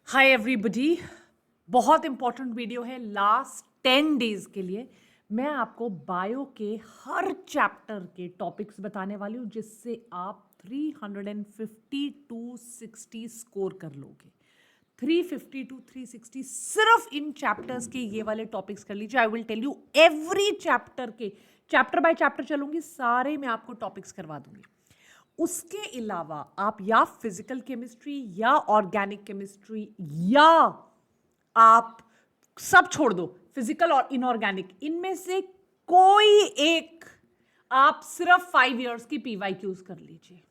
Hi everybody, बहुत important video है। Last 10 days के लिए मैं आपको बायो के हर चैप्टर के टॉपिक्स बताने वाली हूँ, जिससे आप 350 टू 60 स्कोर कर लोगे। 350 टू 360 सिर्फ इन चैप्टर्स के ये वाले टॉपिक्स कर लीजिए। I will tell you every chapter के, चैप्टर बाय चैप्टर चलूंगी, सारे मैं आपको टॉपिक्स करवा दूंगी। उसके अलावा आप या फिजिकल केमिस्ट्री या ऑर्गेनिक केमिस्ट्री या आप सब छोड़ दो, फिजिकल और इनऑर्गेनिक, इनमें से कोई एक आप सिर्फ 5 इयर्स की पीवाईक्यूज कर लीजिए।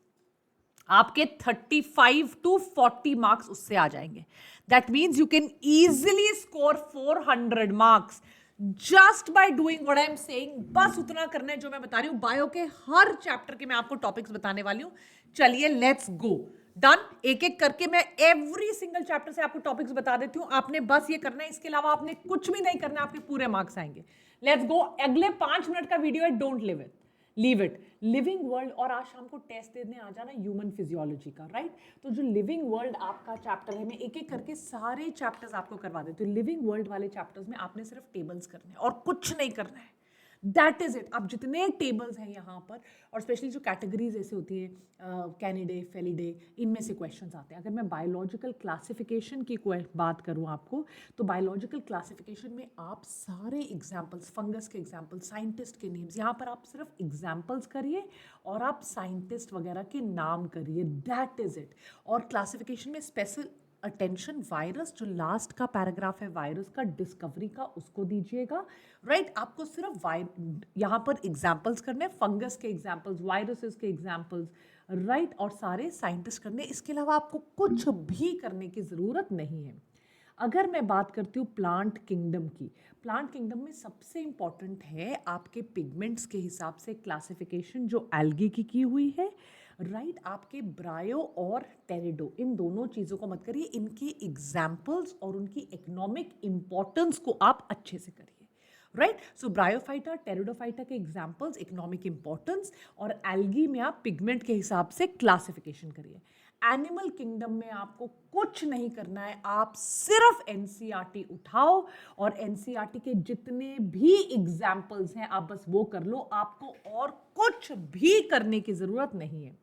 आपके 35 टू 40 मार्क्स उससे आ जाएंगे। That means you can easily score 400 marks just by doing what I am saying. बस उतना करना है जो मैं बता रही हूं। बायो के हर चैप्टर के मैं आपको टॉपिक्स बताने वाली हूं। चलिए लेट्स गो, डन। एक एक करके मैं एवरी सिंगल चैप्टर से आपको टॉपिक्स बता देती हूं। आपने बस ये करना है, इसके अलावा आपने कुछ भी नहीं करना, आपके पूरे मार्क्स आएंगे। Let's go. अगले 5 मिनट का वीडियो है, don't leave it. Living world, और आज शाम को टेस्ट देने आ जाना ह्यूमन फिजियोलॉजी का, राइट। तो जो लिविंग वर्ल्ड आपका चैप्टर है, मैं एक एक करके सारे चैप्टर्स आपको करवा देती हूँ। लिविंग वर्ल्ड वाले चैप्टर्स में आपने सिर्फ टेबल्स करने हैं और कुछ नहीं करना है। That is it. आप जितने टेबल्स हैं यहाँ पर, और स्पेशली जो कैटेगरीज ऐसे होती है, कैनिडे, फेलिडे, इनमें से क्वेश्चंस आते हैं। अगर मैं बायोलॉजिकल क्लासिफिकेशन की बात करूँ आपको, तो बायोलॉजिकल क्लासिफिकेशन में आप सारे एग्जाम्पल्स, फंगस के एग्जाम्पल्स, साइंटिस्ट के नेम्स, यहाँ पर आप सिर्फ एग्जाम्पल्स करिए और आप साइंटिस्ट वगैरह के नाम करिए। That is it. और क्लासिफिकेशन में स्पेशल अटेंशन वायरस, जो लास्ट का पैराग्राफ है वायरस का, डिस्कवरी का, उसको दीजिएगा, राइट। आपको सिर्फ यहाँ पर एग्जाम्पल्स करने, फंगस के एग्जाम्पल्स, वायरसेस के एग्जाम्पल्स, राइट, और सारे साइंटिस्ट करने। इसके अलावा आपको कुछ भी करने की ज़रूरत नहीं है। अगर मैं बात करती हूँ प्लांट किंगडम की, प्लांट किंगडम में सबसे इंपॉर्टेंट है आपके पिगमेंट्स के हिसाब से क्लासिफिकेशन, जो एल्गी की हुई है, राइट। आपके ब्रायो और टेरिडो, इन दोनों चीज़ों को मत करिए। इनकी एग्जाम्पल्स और उनकी इकोनॉमिक इंपॉर्टेंस को आप अच्छे से करिए, राइट। सो ब्रायोफाइटा, टेरिडोफाइटा के एग्जाम्पल्स, इकोनॉमिक इंपॉर्टेंस, और एल्गी में आप पिगमेंट के हिसाब से क्लासिफिकेशन करिए। एनिमल किंगडम में आपको कुछ नहीं करना है, आप सिर्फ एनसीईआरटी उठाओ और एनसीईआरटी के जितने भी एग्जाम्पल्स हैं आप बस वो कर लो। आपको और कुछ भी करने की जरूरत नहीं है।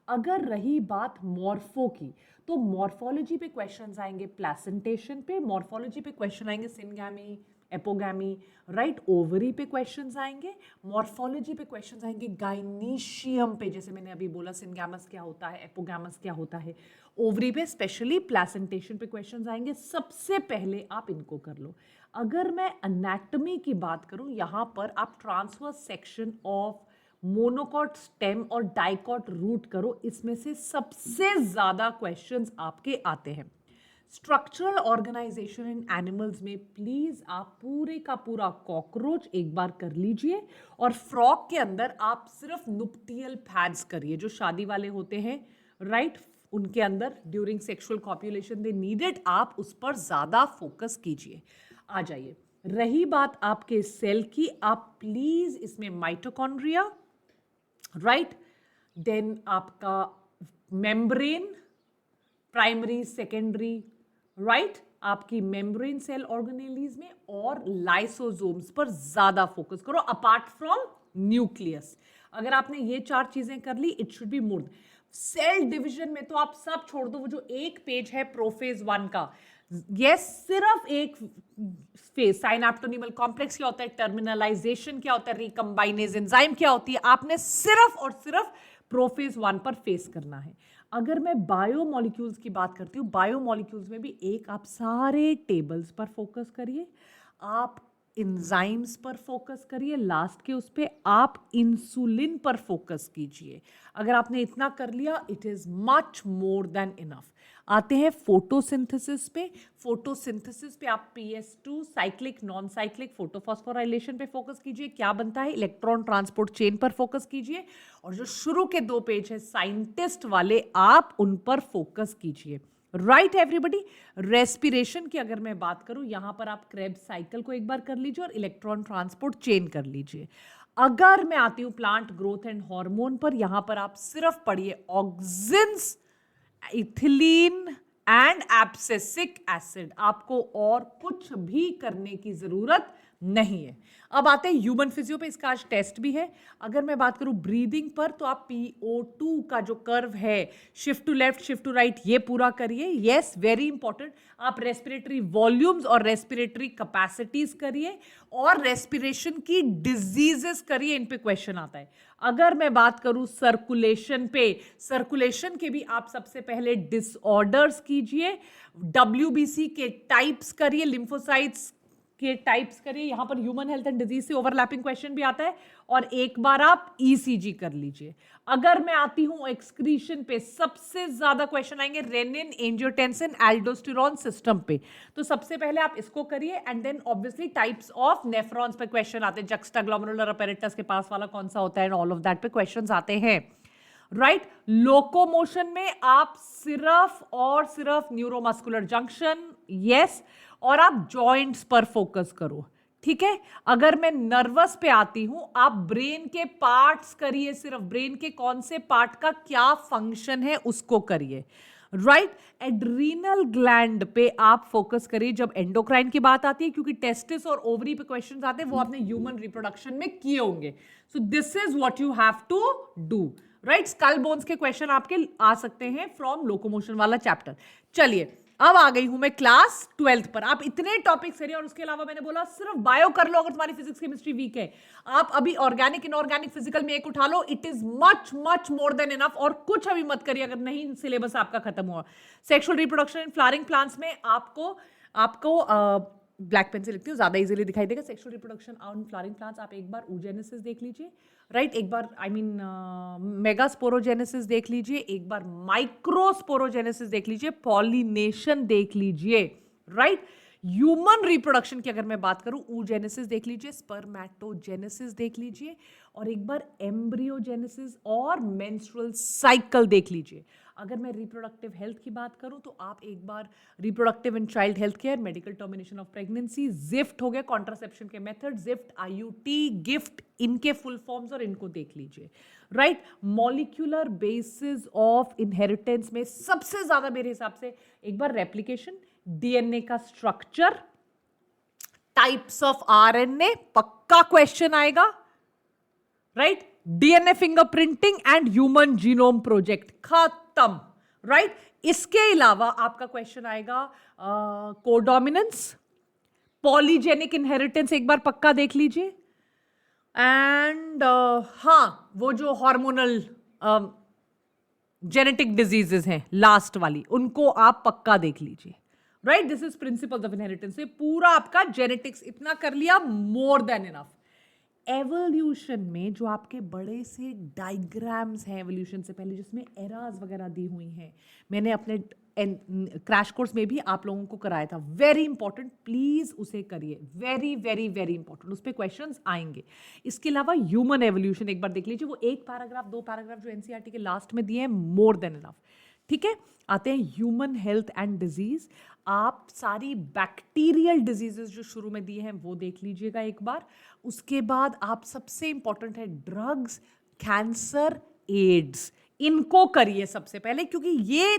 अगर रही बात मॉर्फो की, तो मॉर्फोलॉजी पे क्वेश्चंस आएंगे, प्लेसेंटेशन पे मॉर्फोलॉजी पे क्वेश्चन आएंगे, सिनगैमी, एपोगैमी, राइट। ओवरी पे क्वेश्चंस आएंगे, मॉर्फोलॉजी पे क्वेश्चंस आएंगे, गाइनीशियम पे, जैसे मैंने अभी बोला सिनगैमस क्या होता है, एपोगैमस क्या होता है, ओवरी पे स्पेशली प्लेसेंटेशन पे क्वेश्चंस आएंगे। सबसे पहले आप इनको कर लो। अगर मैं एनाटॉमी की बात करूं, यहां पर आप transverse section of monocot stem और डाइकॉट रूट करो, इसमें से सबसे ज्यादा क्वेश्चंस आपके आते हैं। स्ट्रक्चरल ऑर्गेनाइजेशन इन एनिमल्स में प्लीज आप पूरे का पूरा कॉकरोच एक बार कर लीजिए, और फ्रॉग के अंदर आप सिर्फ नुप्टियल पैड्स करिए, जो शादी वाले होते हैं, राइट, उनके अंदर during sexual copulation they needed, आप उस पर ज्यादा फोकस कीजिए। आ जाइए, रही बात आपके सेल की, आप प्लीज इसमें माइटोकॉन्ड्रिया, राइट, देन आपका मेम्ब्रेन, प्राइमरी, सेकेंडरी, राइट, आपकी मेम्ब्रेन सेल ऑर्गेनेलीज में, और लाइसोसोम्स पर ज्यादा फोकस करो अपार्ट फ्रॉम न्यूक्लियस। अगर आपने ये 4 चीजें कर ली, it should be more. Cell division में तो आप सब छोड़ दो, वो जो एक पेज है प्रोफेज 1 का, यस, सिर्फ एक फेज, साइनैप्टोनिमल कॉम्प्लेक्स क्या होता है, टर्मिनलाइजेशन क्या होता है, रिकम्बाइनेज एंजाइम क्या होती है, आपने सिर्फ और सिर्फ प्रोफेज 1 पर फेस करना है। अगर मैं बायोमोलिक्यूल्स की बात करती हूँ, बायोमोलिक्यूल्स में भी एक आप सारे टेबल्स पर फोकस करिए, आप इंजाइम्स पर फोकस करिए, लास्ट के उस पे आप इंसुलिन पर फोकस कीजिए। अगर आपने इतना कर लिया, it is much more than enough. आते हैं फोटोसिंथेसिस पे। फोटोसिंथेसिस पे आप PS2, cyclic, non cyclic photophosphorylation पे फोकस कीजिए, क्या बनता है, इलेक्ट्रॉन ट्रांसपोर्ट चेन पर फोकस कीजिए, और जो शुरू के 2 पेज है साइंटिस्ट वाले, आप उन पर फोकस कीजिए, राइट एवरीबडी। रेस्पिरेशन की अगर मैं बात करूं, यहां पर आप क्रेब्स साइकिल को एक बार कर लीजिए और इलेक्ट्रॉन ट्रांसपोर्ट चेन कर लीजिए। अगर मैं आती हूं प्लांट ग्रोथ एंड हार्मोन पर, यहां पर आप सिर्फ पढ़िए auxins, ethylene, and abscisic acid. आपको और कुछ भी करने की जरूरत नहीं है। अब आते हैं ह्यूमन फिजियो पे, इसका आज टेस्ट भी है। अगर मैं बात करूं ब्रीदिंग पर, तो आप PO2 का जो कर्व है, shift to left shift to right, ये पूरा करिए। Yes, very important. आप रेस्पिरेटरी वॉल्यूम्स और रेस्पिरेटरी कैपेसिटीज करिए, और रेस्पिरेशन की डिजीजेस करिए, इन पे क्वेश्चन आता है। अगर मैं बात करूं सर्कुलेशन पे, सर्कुलेशन के भी आप सबसे पहले डिसऑर्डर्स कीजिए, WBC के टाइप्स करिए, लिम्फोसाइट्स के टाइप्स करिए। यहां पर ह्यूमन हेल्थ एंड डिजीज से ओवरलैपिंग क्वेश्चन भी आता है, और एक बार आप ECG कर लीजिए। अगर मैं आती हूं एक्सक्रीशन पे, सबसे ज्यादा क्वेश्चन आएंगे रेनिन, एंजियोटेंसिन, एल्डोस्टेरोन सिस्टम पे। तो सबसे पहले आप इसको करिए, and then obviously types of nephrons पे क्वेश्चन आते हैं। जक्स्टाग्लोमेरुलर अपैरेटस के पास वाला कौन सा होता है, एंड ऑल ऑफ दैट पे क्वेश्चंस आते हैं। राइट, लोकोमोशन में आप सिर्फ और सिर्फ न्यूरोमस्कुलर जंक्शन, यस, और आप जॉइंट्स पर फोकस करो। ठीक है। अगर मैं नर्वस पे आती हूं, आप ब्रेन के पार्ट्स करिए, सिर्फ ब्रेन के कौन से पार्ट का क्या फंक्शन है उसको करिए। राइट, एड्रीनल ग्लैंड पे आप फोकस करिए जब एंडोक्राइन की बात आती है, क्योंकि टेस्टिस और ओवरी पे क्वेश्चंस आते हैं, वो आपने ह्यूमन रिप्रोडक्शन में किए होंगे। So this is what you have to do. Right, skull bones के क्वेश्चन आपके आ सकते हैं फ्रॉम लोकोमोशन वाला चैप्टर। चलिए, अब आ गई हूं मैं क्लास 12th पर। आप इतने टॉपिक्स करिए, और उसके अलावा मैंने बोला सिर्फ बायो कर लो अगर तुम्हारी फिजिक्स केमिस्ट्री वीक है। आप अभी ऑर्गेनिक इनऑर्गेनिक फिजिकल में एक उठा लो, it is much much more than enough. और कुछ अभी मत करिए अगर नहीं सिलेबस आपका खत्म हुआ। Sexual reproduction in flowering plants में आपको ब्लैक पेन से लिखती हूँ, ज्यादा इजीली दिखाई देगा। Sexual reproduction on flowering plants, आप एक बार oogenesis देख लीजिए। राइट, एक बार मेगास्पोरोजेनेसिस देख लीजिए, एक बार माइक्रोस्पोरोजेनेसिस देख लीजिए, पॉलिनेशन देख लीजिए। राइट, ह्यूमन रिप्रोडक्शन की अगर मैं बात करूं, oogenesis देख लीजिए, स्पर्मेटोजेनेसिस देख लीजिए, और एक बार एम्ब्रियोजेनेसिस और मेंस्ट्रुअल साइकिल देख लीजिए। अगर मैं रिप्रोडक्टिव हेल्थ की बात करूं, तो आप एक बार reproductive and child health care, medical termination of pregnancy, GIFT हो गया, कॉन्ट्रासेप्शन के मेथड, जिफ्ट, IUT, गिफ्ट, इनके फुल फॉर्म्स और इनको देख लीजिए। Right, molecular basis of inheritance में सबसे ज्यादा मेरे हिसाब से एक बार रेप्लिकेशन, DNA का स्ट्रक्चर, टाइप्स ऑफ RNA, पक्का क्वेश्चन आएगा। Right, DNA fingerprinting and human genome project, खत्म। राइट, इसके अलावा आपका क्वेश्चन आएगा कोडोमिनेंस, पॉलीजेनिक इनहेरिटेंस, एक बार पक्का देख लीजिए। एंड हाँ, वो जो हार्मोनल जेनेटिक डिजीजेस हैं लास्ट वाली, उनको आप पक्का देख लीजिए। Right, this is principles of inheritance. पूरा आपका जेनेटिक्स इतना कर लिया, मोर देन इनफ। एवोल्यूशन में जो आपके बड़े से डायग्राम्स हैं एवोल्यूशन से पहले, जिसमें एराज वगैरह दी हुई हैं, मैंने अपने क्रैश कोर्स में भी आप लोगों को कराया था। वेरी इंपॉर्टेंट, प्लीज उसे करिए, वेरी वेरी वेरी इंपॉर्टेंट, उस पर क्वेश्चंस आएंगे। इसके अलावा ह्यूमन एवोल्यूशन एक बार देख लीजिए, वो एक पैराग्राफ, 2 पैराग्राफ जो NCERT के लास्ट में दिए हैं, मोर देन इनफ। ठीक है, आते हैं ह्यूमन हेल्थ एंड डिजीज। आप सारी बैक्टीरियल डिजीजेस जो शुरू में दिए हैं वो देख लीजिएगा एक बार। उसके बाद आप सबसे इंपॉर्टेंट है ड्रग्स, कैंसर, एड्स, इनको करिए सबसे पहले, क्योंकि ये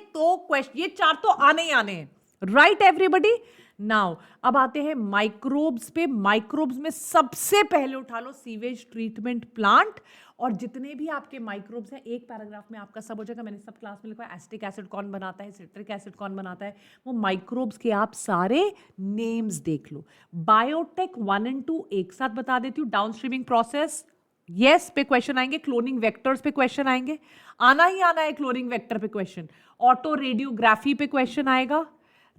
4 तो आने ही आने हैं। राइट एवरीबॉडी, नाउ अब आते हैं माइक्रोब्स पे। माइक्रोब्स में सबसे पहले उठा लो सीवेज ट्रीटमेंट प्लांट, और जितने भी आपके माइक्रोब्स हैं, एक पैराग्राफ में आपका सब हो जाएगा। मैंने सब क्लास में लिखा है, एसिटिक एसिड कौन बनाता है, सिट्रिक एसिड कौन बनाता है, वो माइक्रोब्स के आप सारे नेम्स देख लो। बायोटेक 1 और 2 एक साथ बता देती हूँ। डाउन स्ट्रीमिंग प्रोसेस, यस पे क्वेश्चन आएंगे। क्लोनिंग वेक्टर्स पे क्वेश्चन आएंगे, आना ही आना है क्लोनिंग वेक्टर पे क्वेश्चन। ऑटो रेडियोग्राफी पे क्वेश्चन आएगा।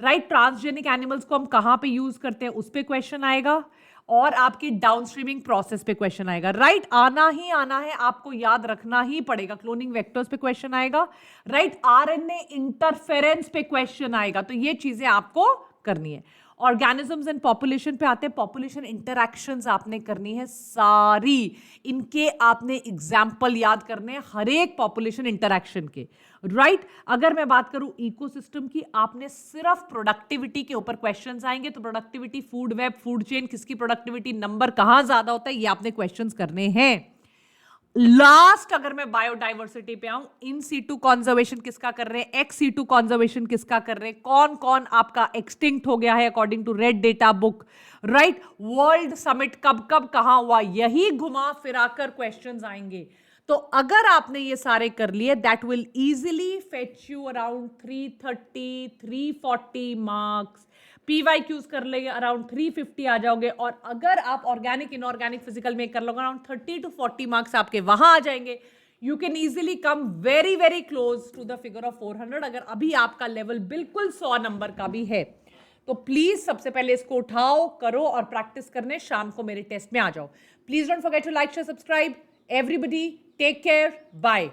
राइट, ट्रांसजेनिक एनिमल्स को हम कहां पे यूज करते हैं, उस पे क्वेश्चन आएगा। और आपकी डाउनस्ट्रीमिंग प्रोसेस पे क्वेश्चन आएगा। राइट, आना ही आना है, आपको याद रखना ही पड़ेगा। क्लोनिंग वेक्टर्स पे क्वेश्चन आएगा। राइट, RNA इंटरफेरेंस पे क्वेश्चन आएगा। तो ये चीजें आपको करनी है। ऑर्गेनिजम्स एंड पॉपुलेशन पे आते हैं। पॉपुलेशन इंटरैक्शंस आपने करनी है सारी, इनके आपने एग्जाम्पल याद करने हैं हर एक पॉपुलेशन इंटरैक्शन के। राइट, अगर मैं बात करूं इकोसिस्टम की, आपने सिर्फ प्रोडक्टिविटी के ऊपर क्वेश्चंस आएंगे। तो productivity, food web, food chain, किसकी प्रोडक्टिविटी नंबर कहां ज्यादा होता है, ये आपने क्वेश्चंस करने हैं। लास्ट अगर मैं बायोडाइवर्सिटी पे आऊं, इन सीटू कॉन्जर्वेशन किसका कर रहे हैं, एक्स सीटू कॉन्जर्वेशन किसका कर रहे हैं, कौन कौन आपका एक्सटिंक्ट हो गया है according to red data book, right. World summit कब कब कहां हुआ, यही घुमा फिराकर क्वेश्चंस आएंगे। तो अगर आपने ये सारे कर लिए, that will easily fetch you around 330 340 marks. PYQs कर लेंगे अराउंड 350 आ जाओगे, और अगर आप ऑर्गेनिक इनऑर्गेनिक फिजिकल में कर लोगे अराउंड 30 to 40 मार्क्स आपके वहां आ जाएंगे। You can easily come very very close to the figure of 400, अगर अभी आपका लेवल बिल्कुल 100 नंबर का भी है। तो प्लीज सबसे पहले इसको उठाओ, करो, और प्रैक्टिस करने शाम को मेरे टेस्ट में आ जाओ। Please don't forget to like, share, subscribe. Everybody take care, bye.